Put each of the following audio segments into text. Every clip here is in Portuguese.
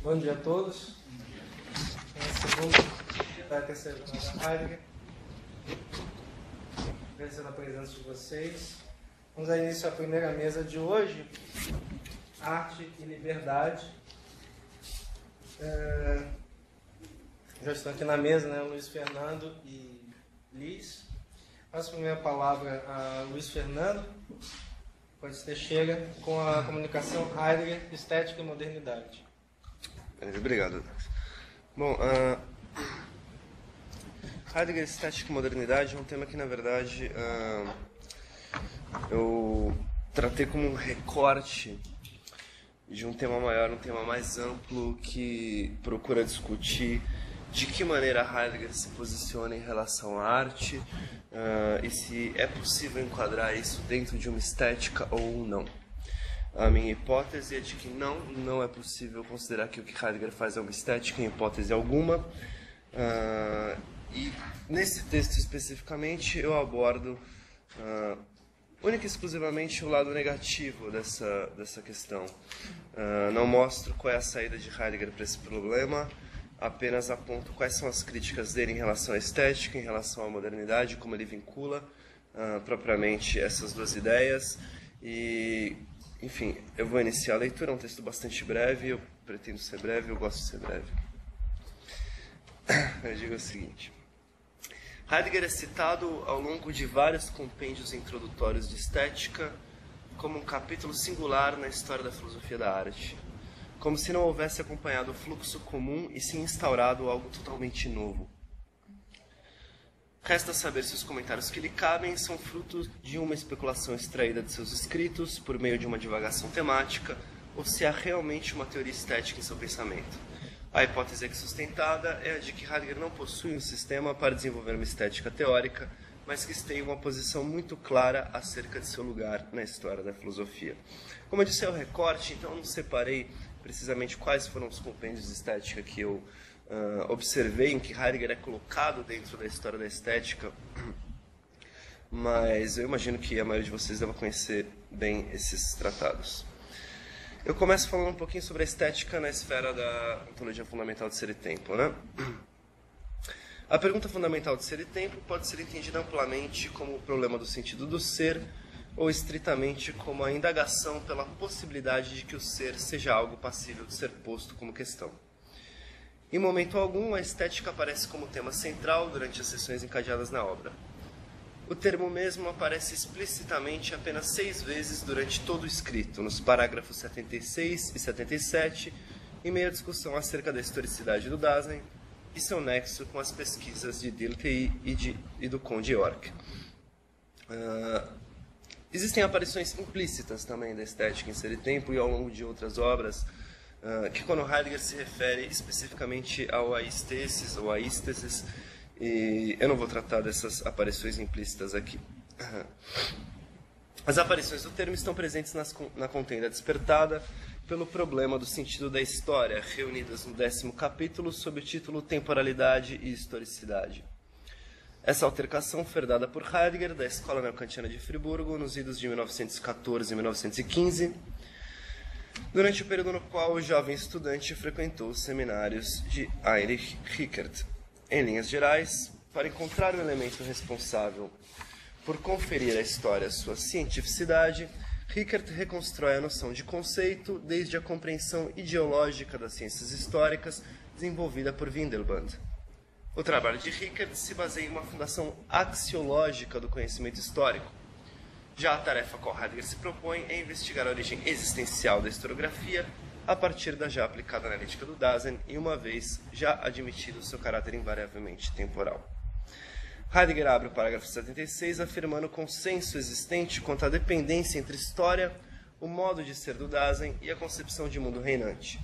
Bom dia a todos. Segundo da terceira jornada da Heidegger. Agradecendo a presença de vocês. Vamos dar início à primeira mesa de hoje, Arte e Liberdade. Já estão aqui na mesa, né, Luiz Fernando e Liz. Passo a primeira palavra a Luiz Fernando, pode ser chega, com a comunicação Heidegger, Estética e Modernidade. Obrigado. Bom, Heidegger, Estética e Modernidade é um tema que, na verdade, eu tratei como um recorte de um tema maior, um tema mais amplo, que procura discutir de que maneira Heidegger se posiciona em relação à arte e se é possível enquadrar isso dentro de uma estética ou não. A minha hipótese é de que não é possível considerar que o que Heidegger faz é uma estética em hipótese alguma. E nesse texto especificamente eu abordo única e exclusivamente o lado negativo dessa questão. Não mostro qual é a saída de Heidegger para esse problema, apenas aponto quais são as críticas dele em relação à estética, em relação à modernidade, como ele vincula propriamente essas duas ideias. E, enfim, eu vou iniciar a leitura, é um texto bastante breve, eu pretendo ser breve, eu gosto de ser breve. Eu digo o seguinte: Heidegger é citado ao longo de vários compêndios introdutórios de estética como um capítulo singular na história da filosofia da arte, como se não houvesse acompanhado o fluxo comum e se instaurado algo totalmente novo. Resta saber se os comentários que lhe cabem são fruto de uma especulação extraída de seus escritos por meio de uma divagação temática, ou se há realmente uma teoria estética em seu pensamento. A hipótese aqui sustentada é a de que Heidegger não possui um sistema para desenvolver uma estética teórica, mas que tem uma posição muito clara acerca de seu lugar na história da filosofia. Como eu disse, é o recorte, então eu não separei precisamente quais foram os compêndios de estética que eu observei em que Heidegger é colocado dentro da história da estética, mas eu imagino que a maioria de vocês deva conhecer bem esses tratados. Eu começo falando um pouquinho sobre a estética na esfera da ontologia fundamental de ser e tempo, né? A pergunta fundamental de ser e tempo pode ser entendida amplamente como o problema do sentido do ser, ou estritamente como a indagação pela possibilidade de que o ser seja algo passível de ser posto como questão. Em momento algum, a estética aparece como tema central durante as sessões encadeadas na obra. O termo mesmo aparece explicitamente apenas 6 vezes durante todo o escrito, nos parágrafos 76 e 77, em meio à discussão acerca da historicidade do Dasein e seu nexo com as pesquisas de Dilthey e do Conde York. Existem aparições implícitas também da estética em Ser e Tempo e ao longo de outras obras, que quando Heidegger se refere especificamente ao aístesis ou aístesis, e eu não vou tratar dessas aparições implícitas aqui. As aparições do termo estão presentes na contenda despertada pelo problema do sentido da história, reunidas no 10º capítulo sob o título Temporalidade e Historicidade. Essa altercação foi herdada por Heidegger da Escola Neocantiana de Friburgo nos idos de 1914 e 1915, durante o período no qual o jovem estudante frequentou os seminários de Heinrich Rickert. Em linhas gerais, para encontrar o elemento responsável por conferir à história sua cientificidade, Rickert reconstrói a noção de conceito desde a compreensão ideológica das ciências históricas desenvolvida por Windelband. O trabalho de Rickert se baseia em uma fundação axiológica do conhecimento histórico. Já a tarefa a qual Heidegger se propõe é investigar a origem existencial da historiografia a partir da já aplicada analítica do Dasein e uma vez já admitido seu caráter invariavelmente temporal. Heidegger abre o parágrafo 76 afirmando o consenso existente quanto à dependência entre história, o modo de ser do Dasein e a concepção de mundo reinante.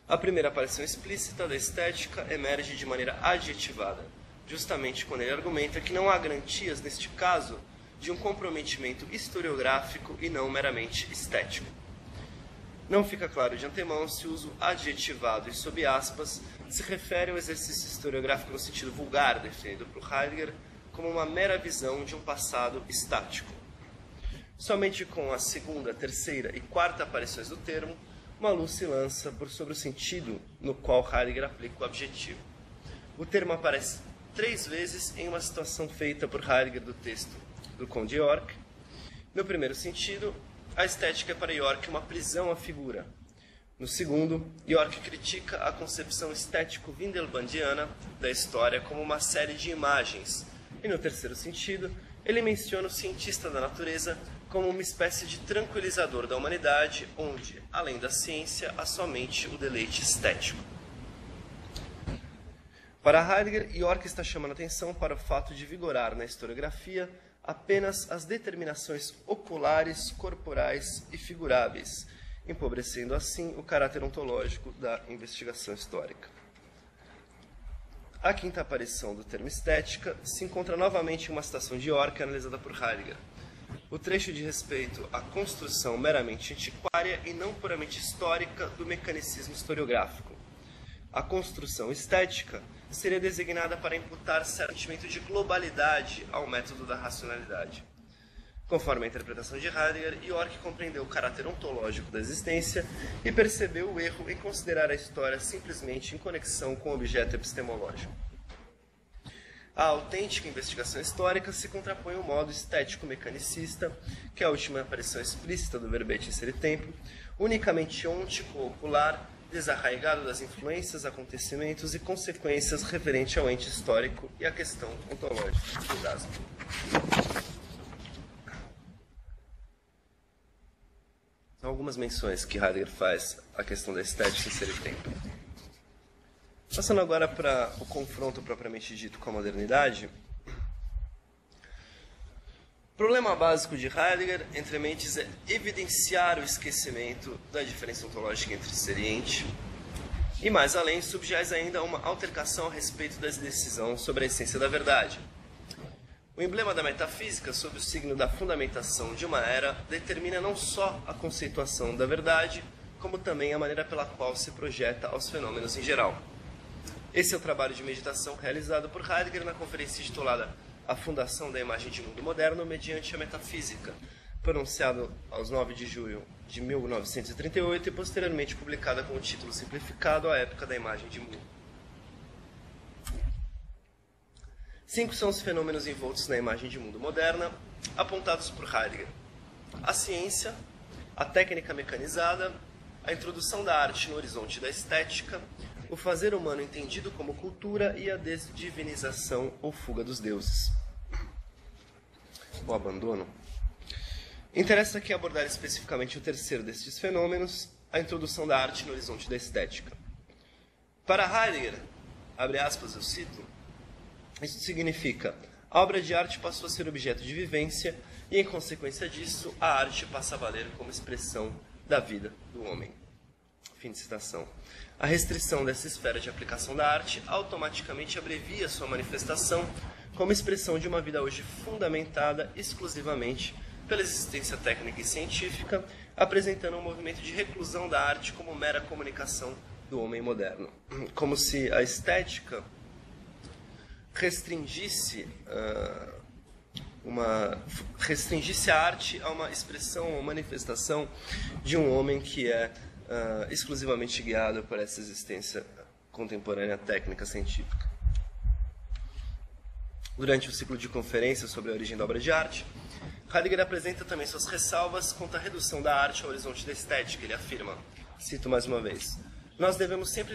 A primeira aparição explícita da estética emerge de maneira adjetivada, justamente quando ele argumenta que não há garantias, neste caso, de um comprometimento historiográfico e não meramente estético. Não fica claro de antemão se o uso adjetivado e sob aspas se refere ao exercício historiográfico no sentido vulgar definido por Heidegger como uma mera visão de um passado estático. Somente com a segunda, terceira e quarta aparições do termo, uma luz se lança sobre o sentido no qual Heidegger aplica o objetivo. O termo aparece 3 vezes em uma citação feita por Heidegger do texto do Conde York. No primeiro sentido, a estética é para York uma prisão à figura. No segundo, York critica a concepção estético-windelbandiana da história como uma série de imagens. E no terceiro sentido, ele menciona o cientista da natureza como uma espécie de tranquilizador da humanidade, onde, além da ciência, há somente o deleite estético. Para Heidegger, York está chamando atenção para o fato de vigorar na historiografia apenas as determinações oculares, corporais e figuráveis, empobrecendo assim o caráter ontológico da investigação histórica. A quinta aparição do termo estética se encontra novamente em uma citação de York analisada por Heidegger. O trecho diz respeito à construção meramente antiquária e não puramente histórica do mecanicismo historiográfico. A construção estética seria designada para imputar certo sentimento de globalidade ao método da racionalidade. Conforme a interpretação de Heidegger, York compreendeu o caráter ontológico da existência e percebeu o erro em considerar a história simplesmente em conexão com o objeto epistemológico. A autêntica investigação histórica se contrapõe ao modo estético-mecanicista, que é a última aparição explícita do verbete inserir tempo, unicamente ôntico ou ocular, desarraigado das influências, acontecimentos e consequências referente ao ente histórico e à questão ontológica do dasmo. São algumas menções que Heidegger faz à questão da estética inserir tempo. Passando agora para o confronto propriamente dito com a modernidade, o problema básico de Heidegger, entre mentes, é evidenciar o esquecimento da diferença ontológica entre ser e ente, e mais além, subjaz ainda a uma altercação a respeito da decisão sobre a essência da verdade. O emblema da metafísica, sob o signo da fundamentação de uma era, determina não só a conceituação da verdade, como também a maneira pela qual se projeta aos fenômenos em geral. Esse é o trabalho de meditação realizado por Heidegger na conferência intitulada A Fundação da Imagem de Mundo Moderno mediante a Metafísica, pronunciado aos 9 de julho de 1938 e posteriormente publicada com o título simplificado A Época da Imagem de Mundo. 5 são os fenômenos envoltos na imagem de mundo moderna, apontados por Heidegger: a ciência, a técnica mecanizada, a introdução da arte no horizonte da estética, o fazer humano entendido como cultura e a desdivinização ou fuga dos deuses. O abandono. Interessa aqui abordar especificamente o terceiro destes fenômenos, a introdução da arte no horizonte da estética. Para Heidegger, abre aspas, eu cito, isso significa: a obra de arte passou a ser objeto de vivência e, em consequência disso, a arte passa a valer como expressão da vida do homem. Fim de citação. A restrição dessa esfera de aplicação da arte automaticamente abrevia sua manifestação como expressão de uma vida hoje fundamentada exclusivamente pela existência técnica e científica, apresentando um movimento de reclusão da arte como mera comunicação do homem moderno. Como se a estética restringisse a arte a uma expressão, uma manifestação de um homem que é exclusivamente guiado por essa existência contemporânea técnica científica. Durante o ciclo de conferências sobre a origem da obra de arte, Heidegger apresenta também suas ressalvas quanto à redução da arte ao horizonte da estética. Ele afirma, cito mais uma vez, nós devemos sempre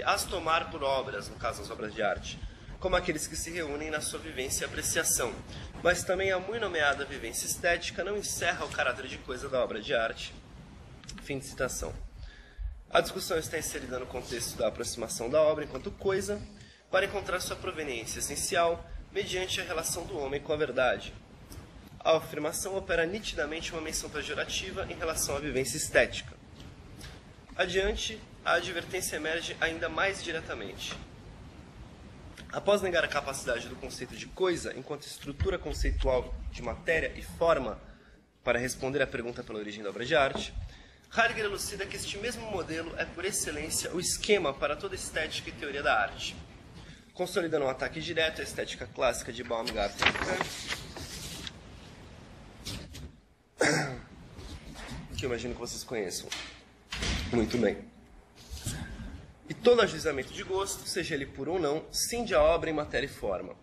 as tomar por obras, no caso as obras de arte, como aqueles que se reúnem na sua vivência e apreciação, mas também a muito nomeada vivência estética não encerra o caráter de coisa da obra de arte. Fim de citação. A discussão está inserida no contexto da aproximação da obra enquanto coisa, para encontrar sua proveniência essencial mediante a relação do homem com a verdade. A afirmação opera nitidamente uma menção pejorativa em relação à vivência estética. Adiante, a advertência emerge ainda mais diretamente. Após negar a capacidade do conceito de coisa enquanto estrutura conceitual de matéria e forma para responder à pergunta pela origem da obra de arte, Heidegger elucida que este mesmo modelo é, por excelência, o esquema para toda estética e teoria da arte, consolidando um ataque direto à estética clássica de Baumgarten e Kant, que eu imagino que vocês conheçam muito bem. E todo ajuizamento de gosto, seja ele puro ou não, cinde a obra em matéria e forma,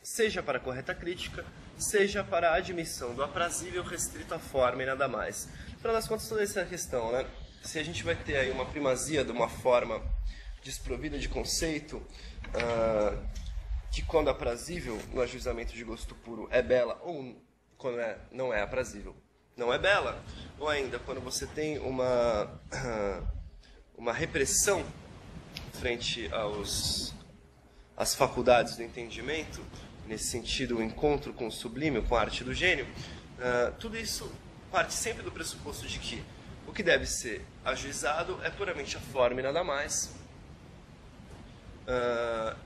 seja para a correta crítica, seja para a admissão do aprazível restrito à forma e nada mais. Afinal das contas, toda essa questão, né? Se a gente vai ter aí uma primazia de uma forma desprovida de conceito, que quando aprazível no ajuizamento de gosto puro é bela, ou quando não é aprazível não é bela, ou ainda quando você tem uma repressão frente às faculdades do entendimento, nesse sentido o encontro com o sublime, com a arte do gênio, tudo isso parte sempre do pressuposto de que o que deve ser ajuizado é puramente a forma e nada mais,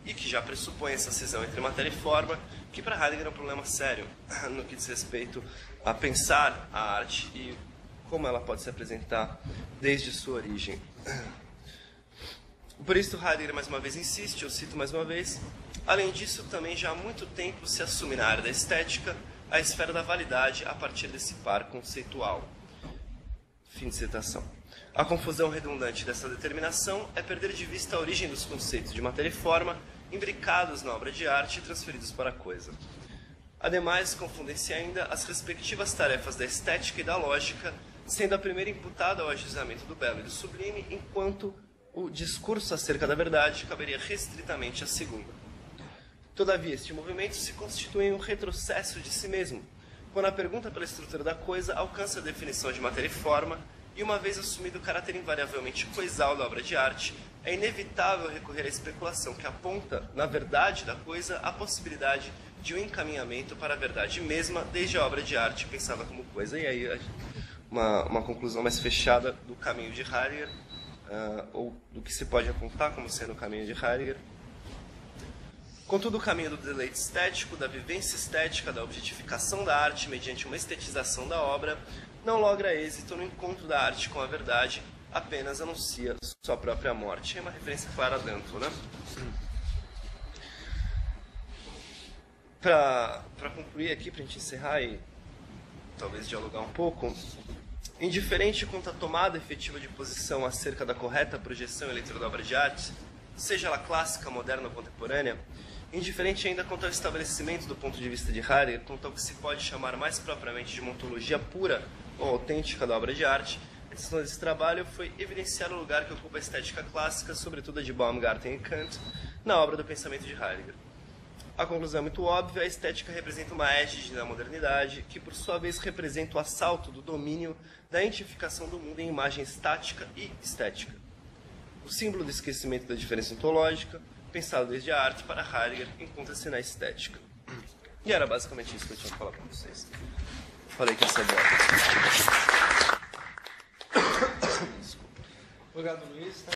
e que já pressupõe essa cisão entre matéria e forma, que para Heidegger é um problema sério no que diz respeito a pensar a arte e como ela pode se apresentar desde sua origem. Por isso Heidegger mais uma vez insiste, eu cito mais uma vez, além disso também já há muito tempo se assume na área da estética a esfera da validade a partir desse par conceitual. Fim de citação. A confusão redundante dessa determinação é perder de vista a origem dos conceitos de matéria e forma imbricados na obra de arte e transferidos para a coisa. Ademais, confundem-se ainda as respectivas tarefas da estética e da lógica, sendo a primeira imputada ao ajuizamento do belo e do sublime, enquanto o discurso acerca da verdade caberia restritamente à segunda. Todavia, este movimento se constitui em um retrocesso de si mesmo, quando a pergunta pela estrutura da coisa alcança a definição de matéria e forma, e uma vez assumido o caráter invariavelmente coisal da obra de arte, é inevitável recorrer à especulação que aponta, na verdade da coisa, a possibilidade de um encaminhamento para a verdade mesma, desde a obra de arte pensada como coisa. E aí, uma conclusão mais fechada do caminho de Heidegger, ou do que se pode apontar como sendo o caminho de Heidegger. Contudo, o caminho do deleite estético, da vivência estética, da objetificação da arte mediante uma estetização da obra, não logra êxito no encontro da arte com a verdade, apenas anuncia sua própria morte. É uma referência clara a Danton, né? Para concluir aqui, para a gente encerrar e talvez dialogar um pouco, indiferente quanto à tomada efetiva de posição acerca da correta projeção e leitura da obra de arte, seja ela clássica, moderna ou contemporânea, indiferente ainda quanto ao estabelecimento do ponto de vista de Heidegger, quanto ao que se pode chamar mais propriamente de uma ontologia pura ou autêntica da obra de arte, a decisão desse trabalho foi evidenciar o lugar que ocupa a estética clássica, sobretudo a de Baumgarten e Kant, na obra do pensamento de Heidegger. A conclusão é muito óbvia, a estética representa uma égide da modernidade, que por sua vez representa o assalto do domínio da identificação do mundo em imagem estática e estética. O símbolo do esquecimento da diferença ontológica, pensado desde a arte para Heidegger, encontra-se na estética. E era basicamente isso que eu tinha que falar para vocês. Falei que ia ser bom. Obrigado, Luiz.